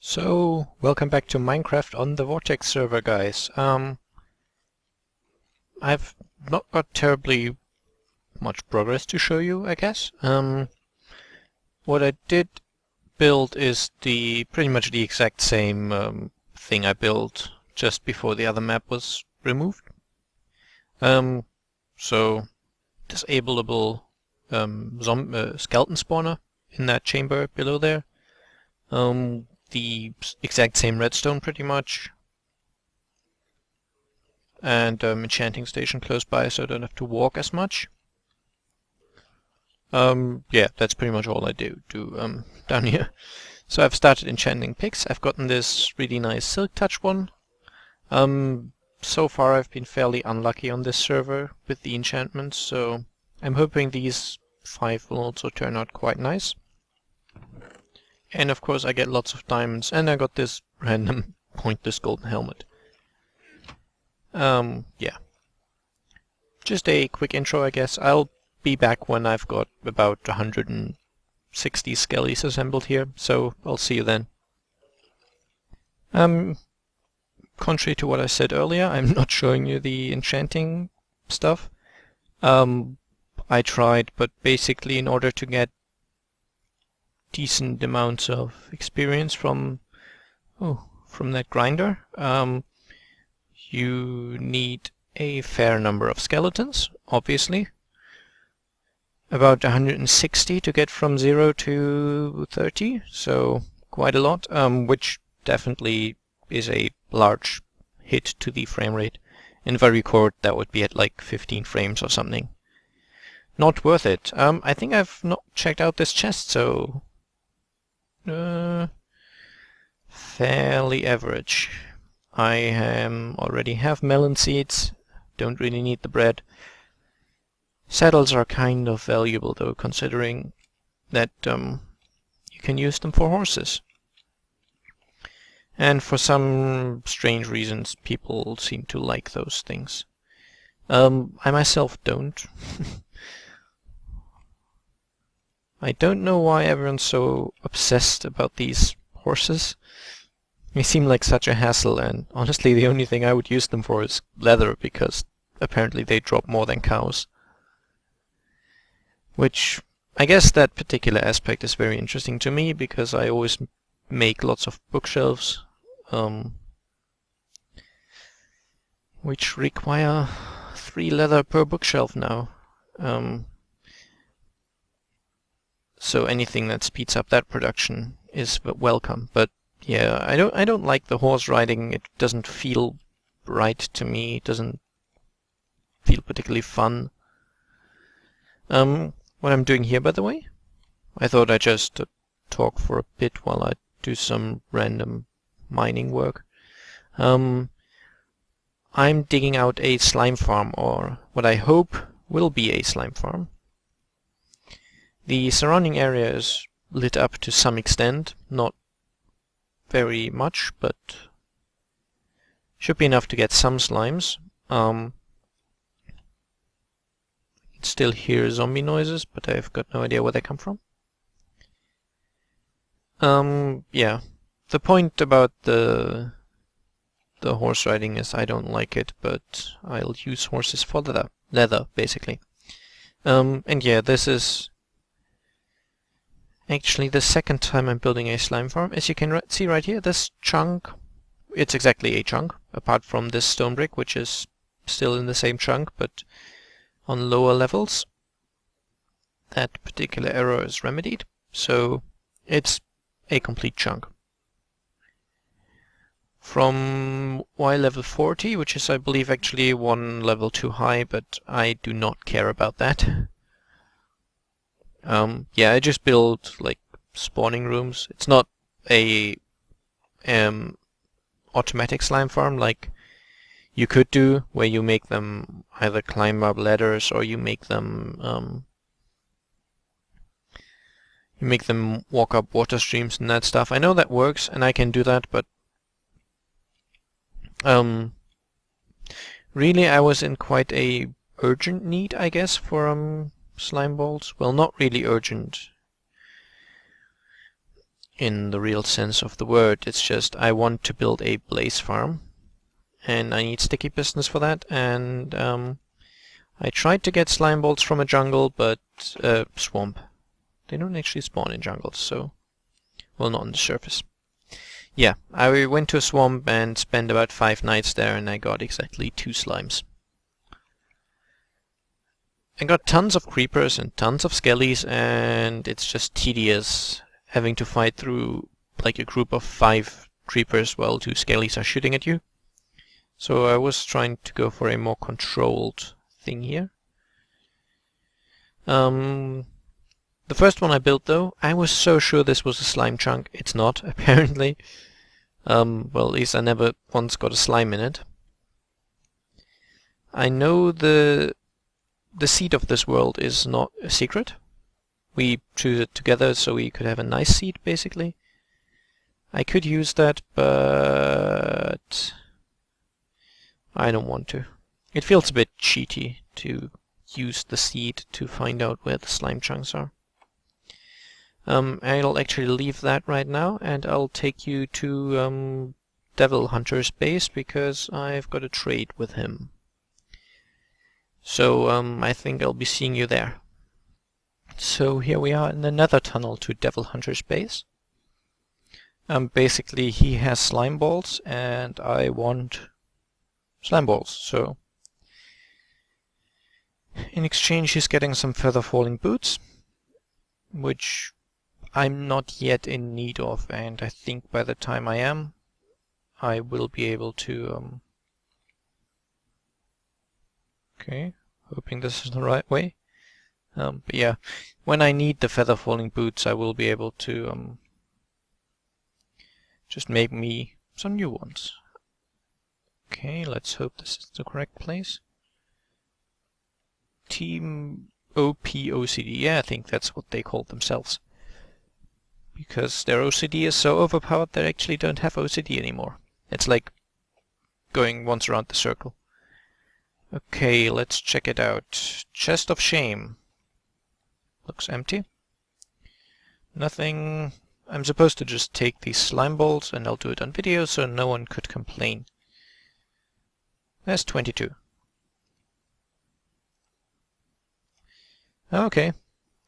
So, welcome back to Minecraft on the Vortex server, guys. I've not got terribly much progress to show you, I guess. What I did build is pretty much the exact same thing I built just before the other map was removed. So, disableable skeleton spawner in that chamber below there. The exact same redstone pretty much, and enchanting station close by so I don't have to walk as much. Yeah, that's pretty much all I do down here. So I've started enchanting picks. I've gotten this really nice silk touch one. So far I've been fairly unlucky on this server with the enchantments, so I'm hoping these 5 will also turn out quite nice. And of course I get lots of diamonds, and I got this random pointless golden helmet. Yeah. Just a quick intro, I guess. I'll be back when I've got about 160 skellies assembled here, so I'll see you then. Contrary to what I said earlier, I'm not showing you the enchanting stuff. I tried, but basically in order to get decent amounts of experience from that grinder, you need a fair number of skeletons, obviously. About 160 to get from 0 to 30, so quite a lot, which definitely is a large hit to the frame rate. And if I record, that would be at like 15 frames or something. Not worth it. I think I've not checked out this chest, so fairly average. I already have melon seeds, don't really need the bread. Saddles are kind of valuable though, considering that you can use them for horses. And for some strange reasons, people seem to like those things. I myself don't. I don't know why everyone's so obsessed about these horses. They seem like such a hassle, and honestly the only thing I would use them for is leather, because apparently they drop more than cows. Which, I guess that particular aspect is very interesting to me, because I always make lots of bookshelves, which require 3 leather per bookshelf now. So anything that speeds up that production is welcome. But yeah, I don't like the horse riding. It doesn't feel right to me. It doesn't feel particularly fun. What I'm doing here, by the way, I thought I'd just talk for a bit while I do some random mining work. I'm digging out a slime farm, or what I hope will be a slime farm. The surrounding area is lit up to some extent, not very much, but should be enough to get some slimes. Still hear zombie noises, but I've got no idea where they come from. Yeah. The point about the horse riding is I don't like it, but I'll use horses for leather, basically. And yeah, this is actually the second time I'm building a slime farm. As you can see right here, this chunk, it's exactly a chunk, apart from this stone brick, which is still in the same chunk, but on lower levels. That particular error is remedied, so it's a complete chunk. From Y level 40, which is I believe actually 1 level too high, but I do not care about that. Yeah, I just build like spawning rooms. It's not a automatic slime farm like you could do, where you make them either climb up ladders or you make them walk up water streams and that stuff. I know that works and I can do that, but really I was in quite a urgent need, I guess, for slime balls. Well, not really urgent. in the real sense of the word. It's just I want to build a blaze farm, and I need sticky pistons for that, and I tried to get slime balls from a jungle, but swamp. They don't actually spawn in jungles, so... well, not on the surface. Yeah, I went to a swamp and spent about 5 nights there, and I got exactly 2 slimes. I got tons of creepers and tons of skellies, and it's just tedious having to fight through like a group of 5 creepers while 2 skellies are shooting at you. So I was trying to go for a more controlled thing here. The first one I built, though, I was so sure this was a slime chunk. It's not, apparently. Well, at least I never once got a slime in it. I know the seed of this world is not a secret. We choose it together so we could have a nice seed, basically. I could use that, but I don't want to. It feels a bit cheaty to use the seed to find out where the slime chunks are. I'll actually leave that right now, and I'll take you to Devil Hunter's base, because I've got a trade with him. So I think I'll be seeing you there. So here we are in the nether tunnel to Devil Hunter's base. Basically he has slime balls, and I want slime balls, so in exchange he's getting some feather falling boots, which I'm not yet in need of, and I think by the time I am, I will be able to... okay, hoping this is the right way. But yeah, when I need the feather falling boots, I will be able to just make me some new ones. Okay, let's hope this is the correct place. Team OPOCD, yeah, I think that's what they called themselves. Because their OCD is so overpowered they actually don't have OCD anymore. It's like going once around the circle. Okay, let's check it out. Chest of Shame. Looks empty. Nothing. I'm supposed to just take these slime balls, and I'll do it on video so no one could complain. There's 22. Okay.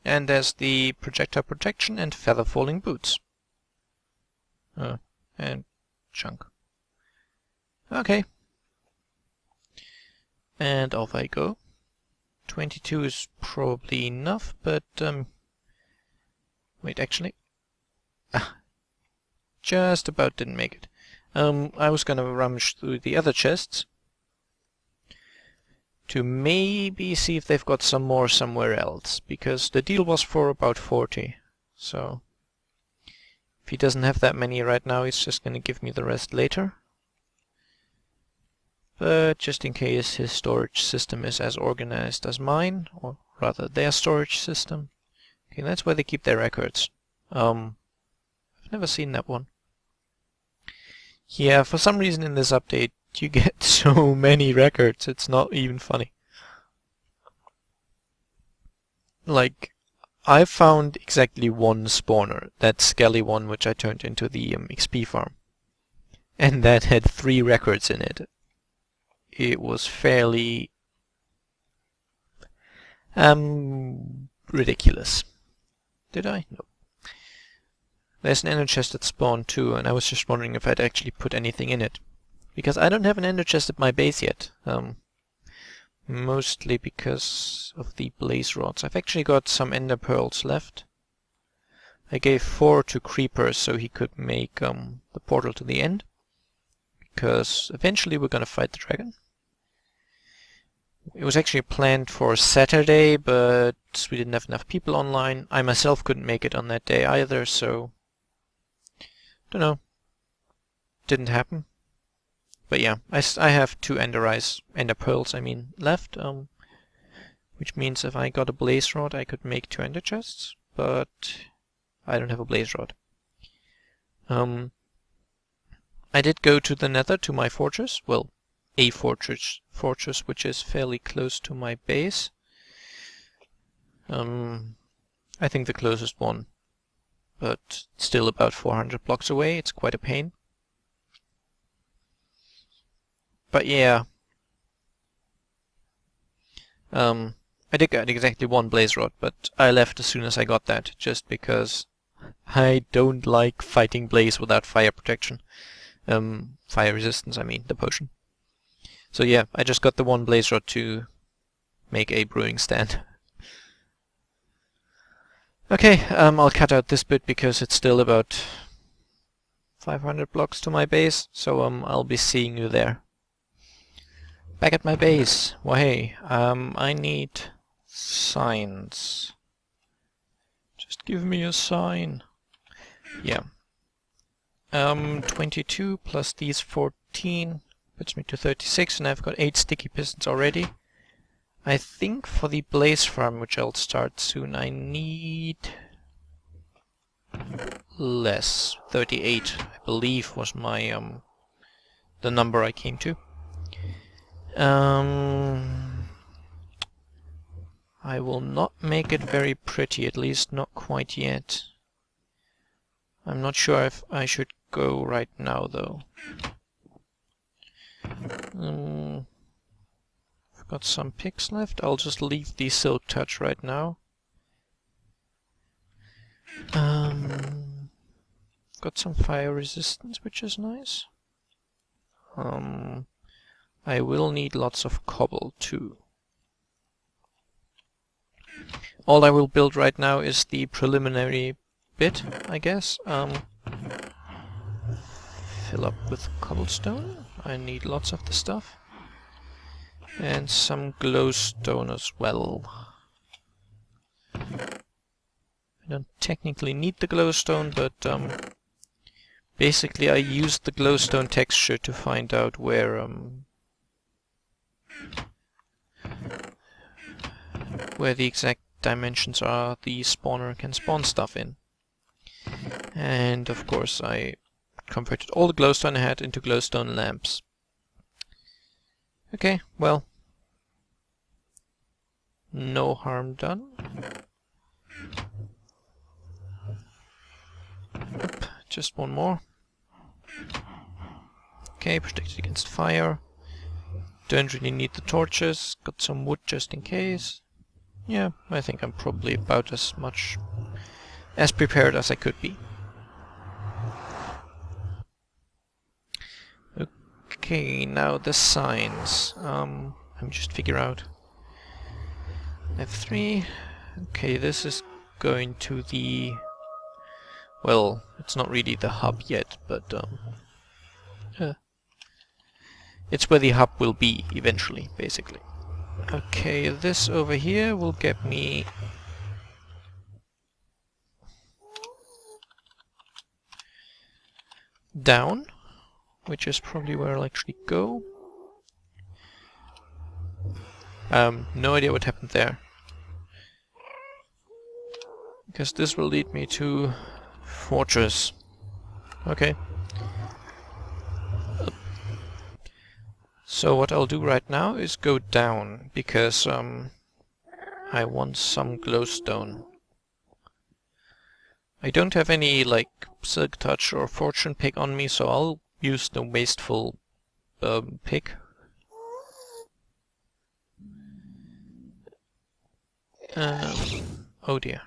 And there's the projectile protection and feather falling boots. And chunk. Okay. And off I go. 22 is probably enough, but wait, actually. Just about didn't make it. I was gonna rummage through the other chests to maybe see if they've got some more somewhere else, because the deal was for about 40. So if he doesn't have that many right now, he's just gonna give me the rest later. But just in case his storage system is as organized as mine, or rather their storage system. Okay, that's where they keep their records. I've never seen that one. Yeah, for some reason in this update you get so many records, it's not even funny. Like, I found exactly one spawner, that skelly one which I turned into the XP farm. And that had 3 records in it. It was fairly ridiculous. Did I? No. There's an ender chest that spawned too, and I was just wondering if I'd actually put anything in it. Because I don't have an ender chest at my base yet. Mostly because of the blaze rods. I've actually got some ender pearls left. I gave 4 to Creeper so he could make the portal to the end. Because eventually we're gonna fight the dragon. It was actually planned for Saturday, but we didn't have enough people online. I myself couldn't make it on that day either, so... don't know. Didn't happen. But yeah, I have 2 ender pearls, left. Which means if I got a blaze rod, I could make 2 ender chests, but I don't have a blaze rod. I did go to the nether, to my fortress. Well, a fortress which is fairly close to my base. I think the closest one but still about 400 blocks away. It's quite a pain. But yeah, I did get exactly one blaze rod, but I left as soon as I got that, just because I don't like fighting blaze without fire protection. Fire resistance, I mean, the potion. So yeah, I just got the one blaze rod to make a brewing stand. Okay, I'll cut out this bit because it's still about 500 blocks to my base, so I'll be seeing you there. Back at my base. Well, hey, I need signs. Just give me a sign. Yeah. 22 plus these 14 puts me to 36, and I've got 8 sticky pistons already. I think for the blaze farm, which I'll start soon, I need less. 38, I believe, was my the number I came to. I will not make it very pretty, at least not quite yet. I'm not sure if I should go right now, though. I've got some picks left. I'll just leave the silk touch right now. Got some fire resistance, which is nice. I will need lots of cobble too. All I will build right now is the preliminary bit, I guess. Fill up with cobblestone. I need lots of the stuff. And some glowstone as well. I don't technically need the glowstone, but basically I used the glowstone texture to find out where the exact dimensions are the spawner can spawn stuff in. And of course I converted all the glowstone I had into glowstone lamps. Okay, well, no harm done. Oop, just one more. Okay, protected against fire. Don't really need the torches. Got some wood just in case. Yeah, I think I'm probably about as much as prepared as I could be. Okay, now the signs. Let me just figure out. F3. Okay, this is going to the... Well, it's not really the hub yet, but it's where the hub will be eventually, basically. Okay, this over here will get me down, which is probably where I'll actually go. No idea what happened there. Because this will lead me to fortress. Okay. So what I'll do right now is go down, because I want some glowstone. I don't have any, like, silk touch or fortune pick on me, so I'll use the wasteful pick. Oh dear.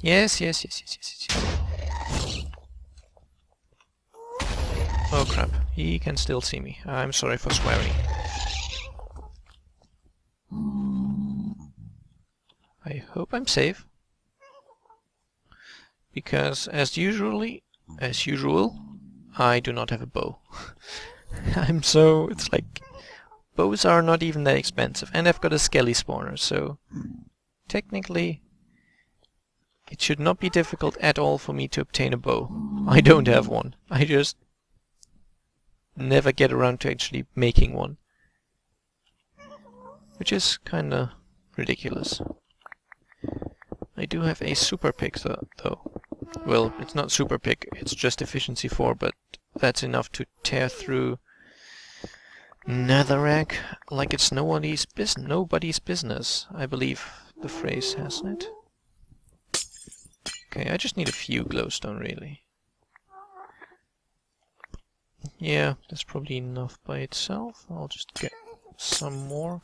Yes. Oh crap, he can still see me. I'm sorry for swearing. I hope I'm safe. Because as usual, I do not have a bow. It's like, bows are not even that expensive, and I've got a skelly spawner, so technically it should not be difficult at all for me to obtain a bow. I don't have one. I just never get around to actually making one. Which is kinda ridiculous. I do have a super pick though. Well, it's not super pick, it's just efficiency 4, but that's enough to tear through netherrack like it's nobody's business, I believe the phrase, hasn't it? Okay, I just need a few glowstone, really. Yeah, that's probably enough by itself. I'll just get some more.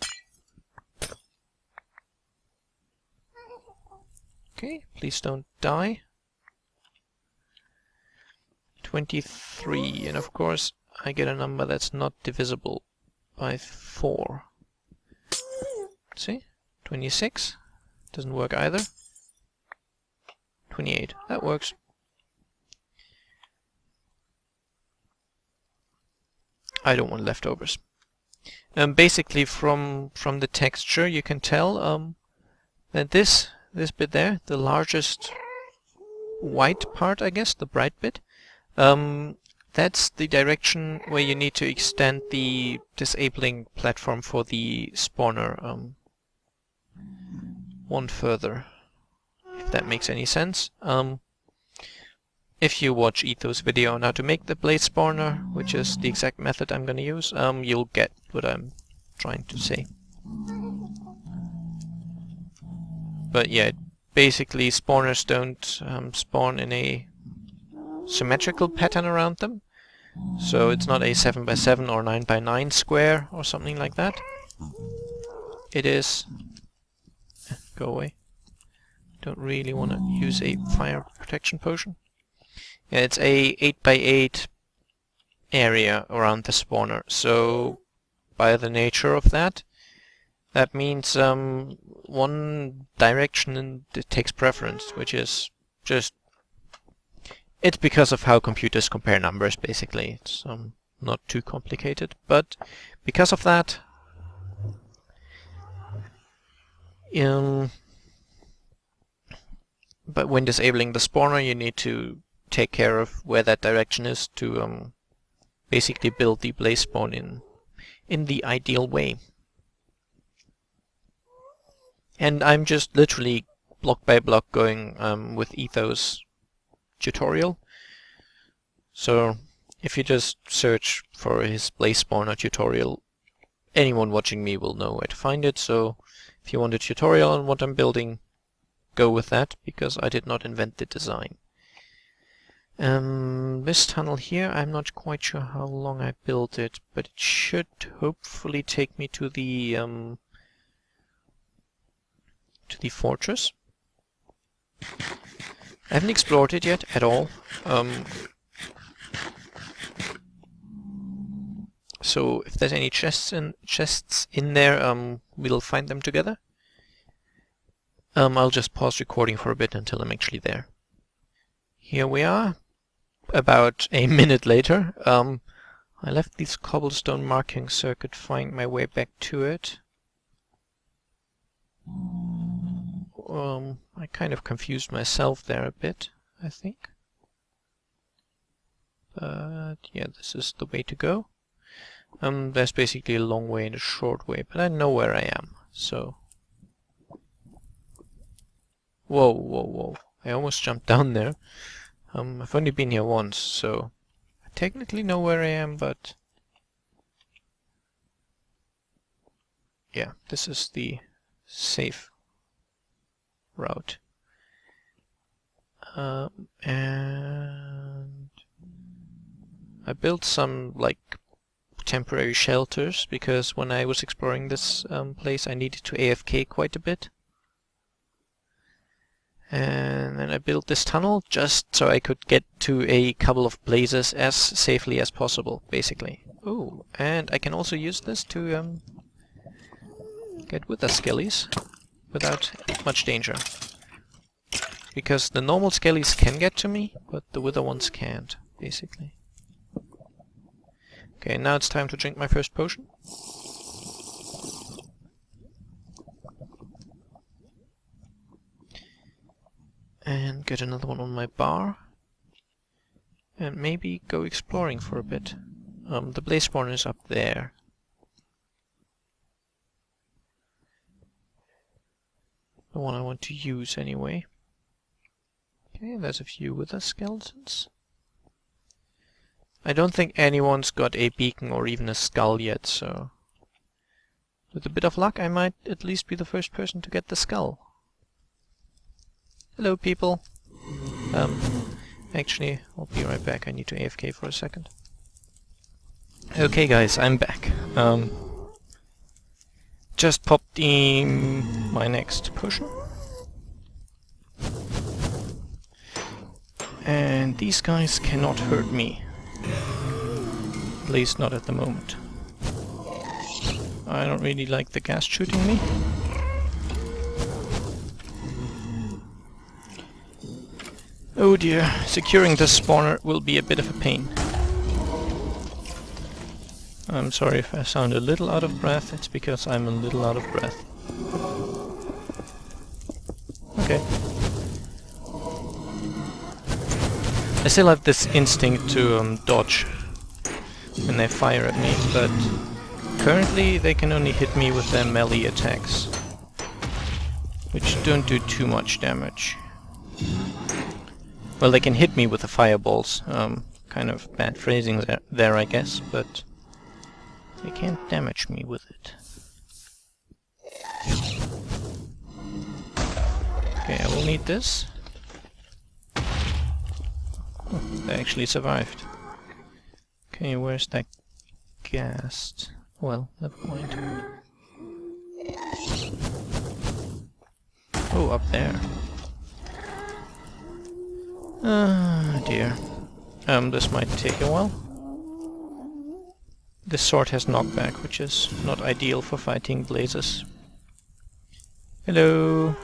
Okay, please don't die. 23, and of course I get a number that's not divisible by 4. See? 26. Doesn't work either. 28. That works. I don't want leftovers. Basically from the texture you can tell that this bit there, the largest white part, I guess, the bright bit, that's the direction where you need to extend the disabling platform for the spawner one further, if that makes any sense. If you watch Etho's video on how to make the blaze spawner, which is the exact method I'm going to use, you'll get what I'm trying to say. But yeah, basically spawners don't spawn in a symmetrical pattern around them. So it's not a 7x7 or 9x9 square or something like that. It is... Go away. Don't really want to use a fire protection potion. Yeah, it's a 8x8 area around the spawner. So by the nature of that, that means one direction takes preference, which is just... It's because of how computers compare numbers, basically. It's not too complicated, but because of that, but when disabling the spawner, you need to take care of where that direction is to basically build the blaze spawn in the ideal way. And I'm just literally block by block going with Etho's tutorial. So if you just search for his blaze spawner tutorial, anyone watching me will know where to find it. So if you want a tutorial on what I'm building, go with that, because I did not invent the design. This tunnel here, I'm not quite sure how long I built it, but it should hopefully take me to the fortress. I haven't explored it yet at all. So if there's any chests in there, we'll find them together. I'll just pause recording for a bit until I'm actually there. Here we are, about a minute later. I left this cobblestone marking so I could find my way back to it. I kind of confused myself there a bit, I think. But yeah, this is the way to go. There's basically a long way and a short way, but I know where I am, so... Whoa, whoa, whoa. I almost jumped down there. I've only been here once, so... I technically know where I am, but... Yeah, this is the safe route. And... I built some, like, temporary shelters, because when I was exploring this place I needed to AFK quite a bit. And then I built this tunnel just so I could get to a couple of blazes as safely as possible, basically. Oh, and I can also use this to get wither skellies without much danger. Because the normal skellies can get to me, but the wither ones can't, basically. Okay, now it's time to drink my first potion. And get another one on my bar. And maybe go exploring for a bit. The blaze spawner is up there. The one I want to use anyway. Okay, there's a few wither skeletons. I don't think anyone's got a beacon or even a skull yet, so... With a bit of luck, I might at least be the first person to get the skull. Hello, people. Actually, I'll be right back. I need to AFK for a second. Okay guys, I'm back. Just popped in my next potion. And these guys cannot hurt me. At least not at the moment. I don't really like the ghast shooting me. Oh dear, securing this spawner will be a bit of a pain. I'm sorry if I sound a little out of breath, it's because I'm a little out of breath. Okay. I still have this instinct to dodge when they fire at me, but currently they can only hit me with their melee attacks, which don't do too much damage. Well, they can hit me with the fireballs, kind of bad phrasing there I guess, but they can't damage me with it. Okay, I will need this. Oh, they actually survived. Okay, where's that ghast? Well, never mind. Oh, up there. Ah, dear. This might take a while. This sword has knockback, which is not ideal for fighting blazes. Hello!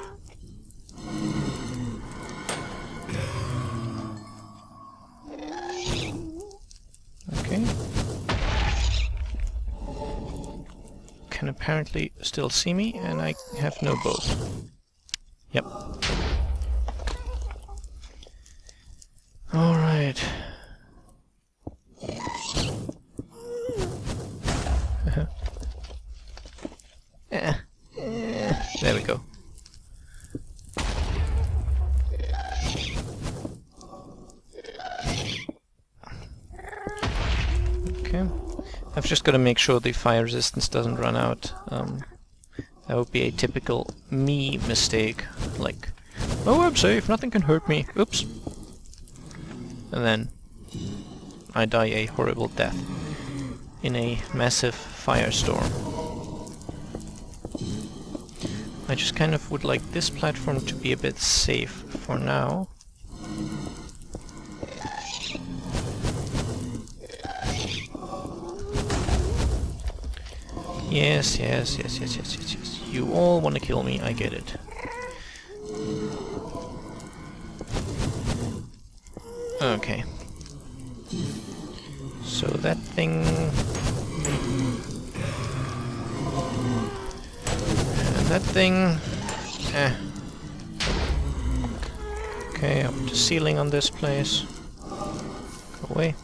Okay. Can apparently still see me, and I have no bows. Yep. Alright. There we go. Okay. I've just got to make sure the fire resistance doesn't run out. That would be a typical me mistake. Like, oh, I'm safe, nothing can hurt me. Oops. And then I die a horrible death in a massive firestorm. I just kind of would like this platform to be a bit safe for now. Yes. You all want to kill me, I get it. Okay. So that thing... and that thing... Okay, up to ceiling on this place. Go away.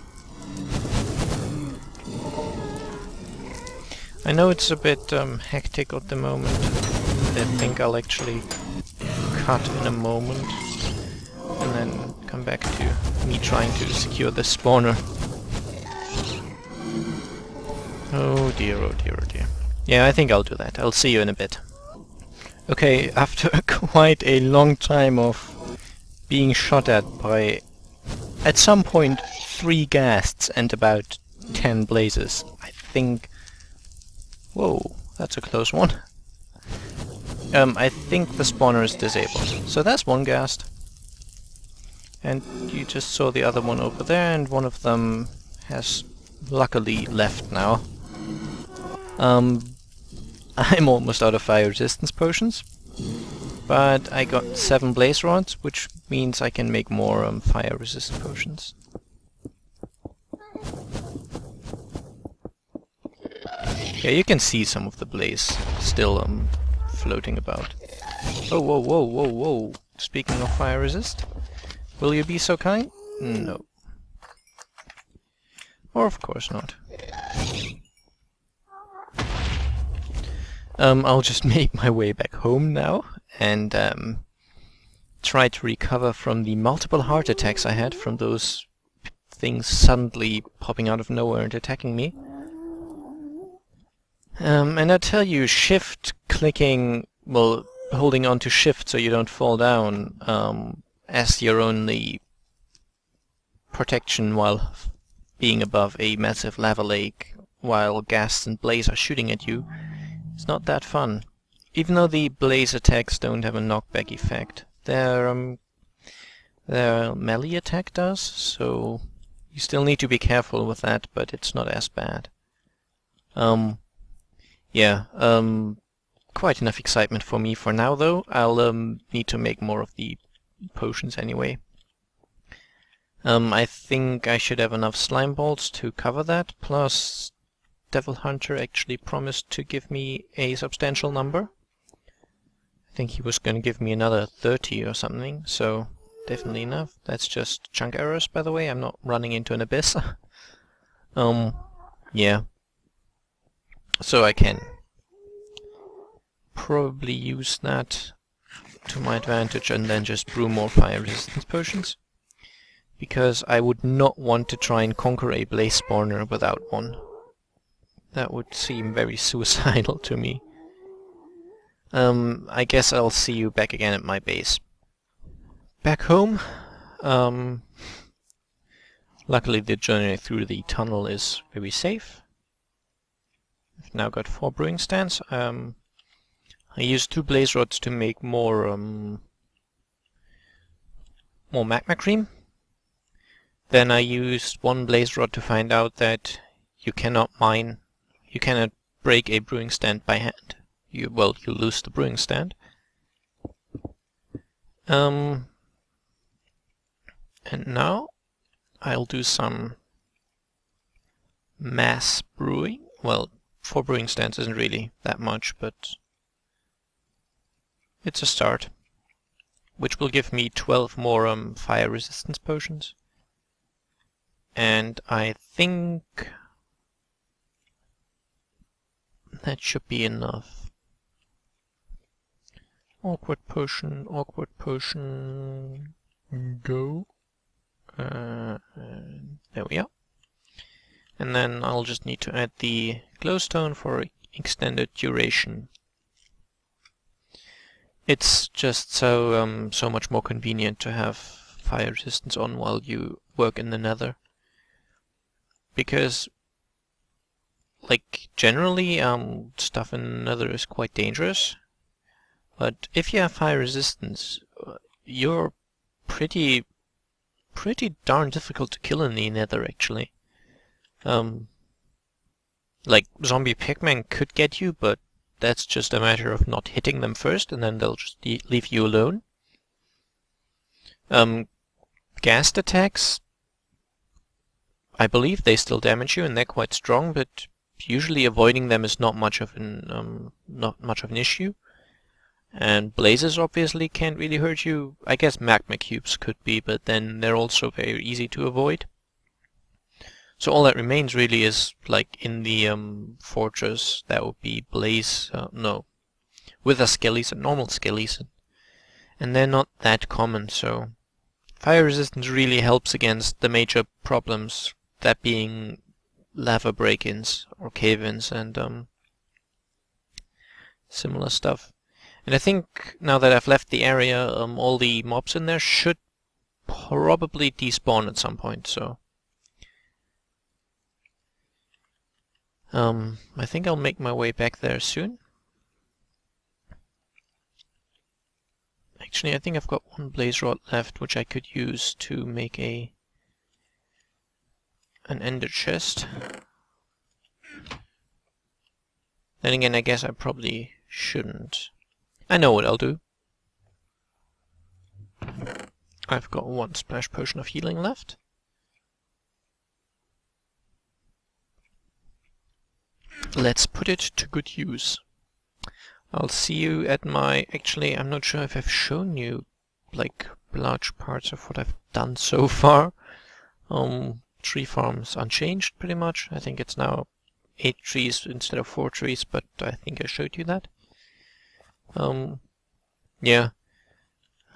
I know it's a bit hectic at the moment. I think I'll actually cut in a moment and then come back to me trying to secure the spawner. Oh dear, oh dear, oh dear. Yeah, I think I'll do that. I'll see you in a bit. Okay, after quite a long time of being shot at by, at some point, 3 ghasts and about 10 blazes, I think... Whoa, that's a close one. I think the spawner is disabled. So that's one ghast. And you just saw the other one over there, and one of them has luckily left now. I'm almost out of fire resistance potions, but I got 7 blaze rods, which means I can make more fire resistant potions. Yeah, you can see some of the blaze still floating about. Oh, whoa, whoa, whoa, whoa. Speaking of fire resist, will you be so kind? No. Or of course not. I'll just make my way back home now and try to recover from the multiple heart attacks I had from those things suddenly popping out of nowhere and attacking me. And I tell you, shift clicking, well, holding on to shift so you don't fall down, as your only protection while being above a massive lava lake while gas and blaze are shooting at you, it's not that fun. Even though the blaze attacks don't have a knockback effect, their melee attack does, so you still need to be careful with that, but it's not as bad. Yeah, quite enough excitement for me for now though. I'll need to make more of the potions anyway. I think I should have enough slime balls to cover that, plus Devil Hunter actually promised to give me a substantial number. I think he was going to give me another 30 or something, so definitely enough. That's just chunk errors, by the way. I'm not running into an abyss. Yeah. So I can probably use that to my advantage and then just brew more fire resistance potions. Because I would not want to try and conquer a blaze spawner without one. That would seem very suicidal to me. I guess I'll see you back again at my base. Back home, luckily the journey through the tunnel is very safe. I've now got 4 brewing stands. I used 2 blaze rods to make more magma cream. Then I used 1 blaze rod to find out that you cannot break a brewing stand by hand. You lose the brewing stand. And now I'll do some mass brewing. Well, 4 brewing stands isn't really that much, but it's a start. Which will give me 12 more fire resistance potions. And I think that should be enough. Awkward potion, go. There we are. And then I'll just need to add the glowstone for extended duration. It's just so much more convenient to have fire resistance on while you work in the nether. Because, like, generally stuff in the nether is quite dangerous. But if you have fire resistance, you're pretty darn difficult to kill in the nether, actually. Like, zombie pigmen could get you, but that's just a matter of not hitting them first, and then they'll just leave you alone. Ghast attacks, I believe they still damage you, and they're quite strong, but usually avoiding them is not much of an issue. And blazes obviously can't really hurt you. I guess magma cubes could be, but then they're also very easy to avoid. So all that remains really is, like, in the fortress, that would be blaze, wither skellies and normal skellies. And they're not that common, so fire resistance really helps against the major problems, that being lava break-ins or cave-ins and similar stuff. And I think now that I've left the area, all the mobs in there should probably despawn at some point, so I think I'll make my way back there soon. Actually, I think I've got 1 blaze rod left, which I could use to make an ender chest. Then again, I guess I probably shouldn't. I know what I'll do. I've got 1 splash potion of healing left. Let's put it to good use. I'll see you at my... Actually, I'm not sure if I've shown you, like, large parts of what I've done so far. Tree farm's unchanged, pretty much. I think it's now 8 trees instead of 4 trees, but I think I showed you that. Yeah.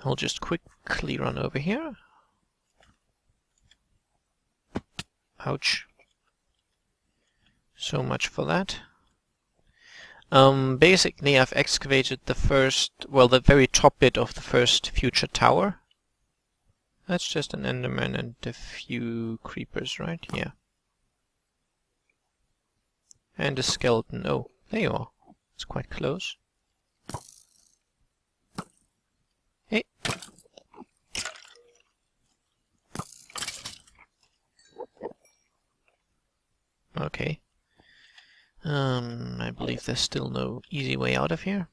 I'll just quickly run over here. Ouch. So much for that. Basically I've excavated the very top bit of the first future tower. That's just an enderman and a few creepers, right? Yeah. And a skeleton. Oh, there you are. It's quite close. Hey. Okay. I believe there's still no easy way out of here.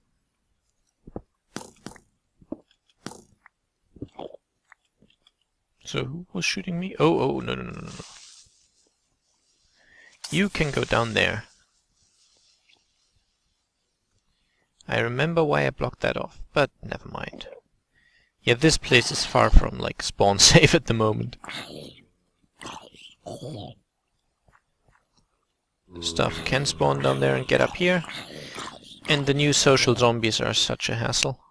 So who was shooting me? Oh, no. You can go down there. I remember why I blocked that off, but never mind. Yeah, this place is far from, like, spawn safe at the moment. Stuff can spawn down there and get up here. And the new social zombies are such a hassle.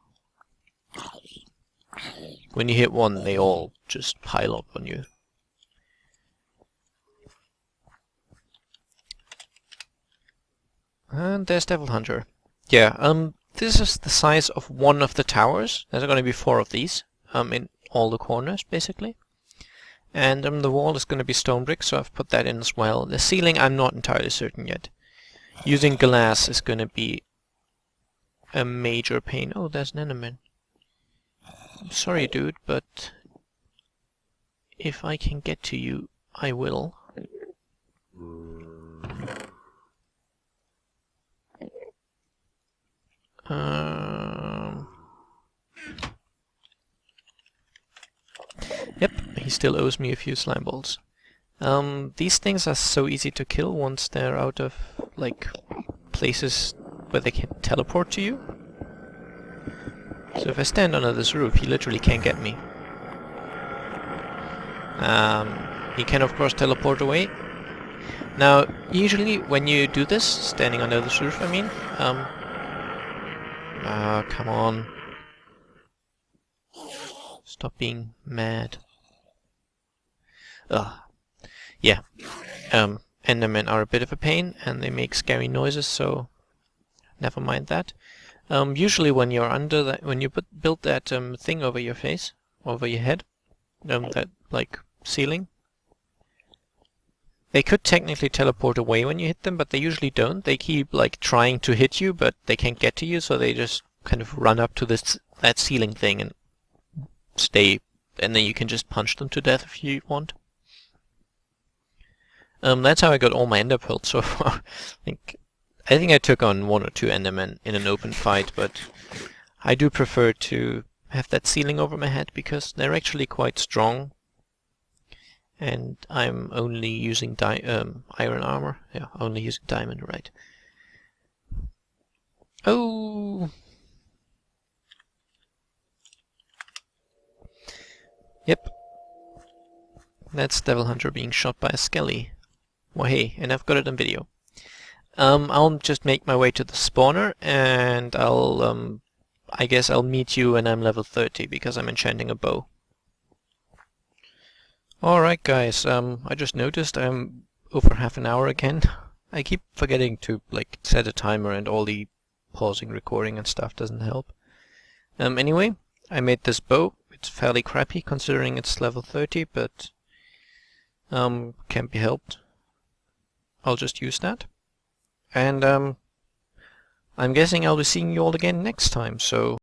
When you hit one, they all just pile up on you. And there's Devil Hunter. Yeah, this is the size of one of the towers. There's going to be 4 of these, in all the corners, basically. And the wall is going to be stone brick, so I've put that in as well. The ceiling, I'm not entirely certain yet. Using glass is going to be a major pain. Oh, there's an enderman. I'm sorry, dude, but if I can get to you, I will. Yep, he still owes me a few slime balls. These things are so easy to kill once they're out of, like, places where they can teleport to you. So if I stand under this roof, he literally can't get me. He can of course teleport away. Now, usually when you do this, standing under this roof, I mean, come on. Stop being mad. Yeah. Endermen are a bit of a pain, and they make scary noises, so never mind that. Usually when you're under that, when you build that thing over your face, over your head, that like ceiling, they could technically teleport away when you hit them, but they usually don't. They keep like trying to hit you, but they can't get to you, so they just kind of run up to that ceiling thing and stay, and then you can just punch them to death if you want. That's how I got all my ender pearls so far. I think I took on 1 or 2 endermen in an open fight, but I do prefer to have that ceiling over my head because they're actually quite strong. And I'm only using iron armor. Yeah, only using diamond, right. Oh! Yep. That's Devil Hunter being shot by a skelly. Well, hey, and I've got it on video. I'll just make my way to the spawner, and I guess I'll meet you when I'm level 30, because I'm enchanting a bow. Alright guys, I just noticed I'm over half an hour again. I keep forgetting to, like, set a timer, and all the pausing recording and stuff doesn't help. Anyway, I made this bow. It's fairly crappy considering it's level 30, but can't be helped. I'll just use that. And I'm guessing I'll be seeing you all again next time, so